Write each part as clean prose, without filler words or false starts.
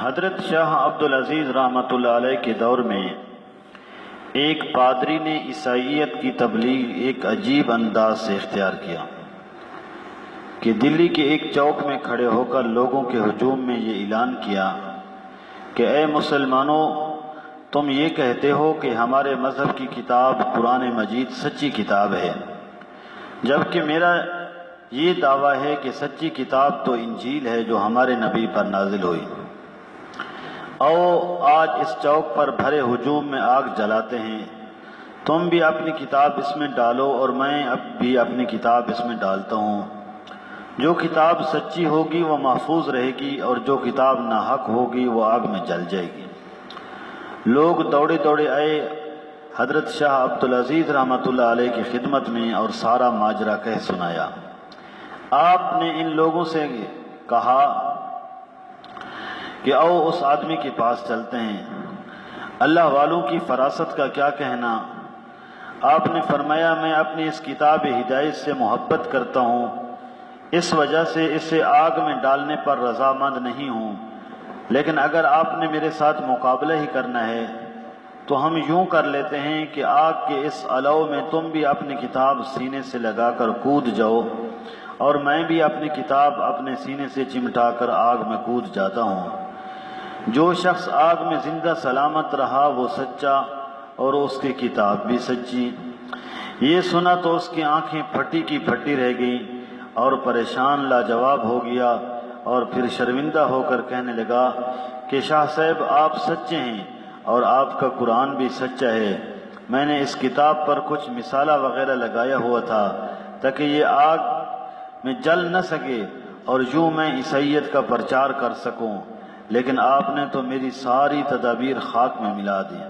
حضرت شاہ عبدالعزیز رحمۃ اللہ علیہ کے دور میں ایک پادری نے عیسائیت کی تبلیغ ایک عجیب انداز سے اختیار کیا کہ دلی کے ایک چوک میں کھڑے ہو کر لوگوں کے ہجوم میں یہ اعلان کیا کہ اے مسلمانوں، تم یہ کہتے ہو کہ ہمارے مذہب کی کتاب قرآن مجید سچی کتاب ہے، جبکہ میرا یہ دعویٰ ہے کہ سچی کتاب تو انجیل ہے جو ہمارے نبی پر نازل ہوئی۔ آج اس چوک پر بھرے ہجوم میں آگ جلاتے ہیں، تم بھی اپنی کتاب اس میں ڈالو اور میں اب بھی اپنی کتاب اس میں ڈالتا ہوں۔ جو کتاب سچی ہوگی وہ محفوظ رہے گی اور جو کتاب ناحق ہوگی وہ آگ میں جل جائے گی۔ لوگ دوڑے دوڑے آئے حضرت شاہ عبدالعزیز رحمۃ اللہ علیہ کی خدمت میں اور سارا ماجرا کہہ سنایا۔ آپ نے ان لوگوں سے کہا کہ آؤ اس آدمی کے پاس چلتے ہیں، اللہ والوں کی فراست کا کیا کہنا؟ آپ نے فرمایا میں اپنی اس کتاب ہدایت سے محبت کرتا ہوں، اس وجہ سے اسے آگ میں ڈالنے پر رضامند نہیں ہوں، لیکن اگر آپ نے میرے ساتھ مقابلہ ہی کرنا ہے تو ہم یوں کر لیتے ہیں کہ آگ کے اس علو میں تم بھی اپنی کتاب سینے سے لگا کر کود جاؤ اور میں بھی اپنی کتاب اپنے سینے سے چمٹا کر آگ میں کود جاتا ہوں۔ جو شخص آگ میں زندہ سلامت رہا وہ سچا اور اس کی کتاب بھی سچی۔ یہ سنا تو اس کی آنکھیں پھٹی کی پھٹی رہ گئیں اور پریشان لاجواب ہو گیا، اور پھر شرمندہ ہو کر کہنے لگا کہ شاہ صاحب آپ سچے ہیں اور آپ کا قرآن بھی سچا ہے۔ میں نے اس کتاب پر کچھ مثالہ وغیرہ لگایا ہوا تھا تاکہ یہ آگ میں جل نہ سکے اور یوں میں عیسائیت کا پرچار کر سکوں، لیکن آپ نے تو میری ساری تدابیر خاک میں ملا دی۔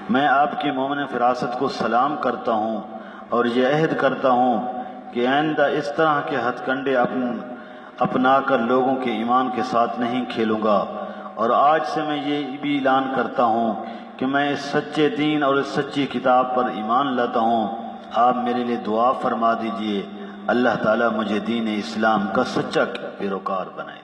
میں آپ کی مومن فراست کو سلام کرتا ہوں اور یہ عہد کرتا ہوں کہ آئندہ اس طرح کے ہتھ کنڈے اپنا کر لوگوں کے ایمان کے ساتھ نہیں کھیلوں گا، اور آج سے میں یہ بھی اعلان کرتا ہوں کہ میں اس سچے دین اور اس سچی کتاب پر ایمان لاتا ہوں۔ آپ میرے لیے دعا فرما دیجئے، اللہ تعالیٰ مجھے دین اسلام کا سچا پیروکار بنائے۔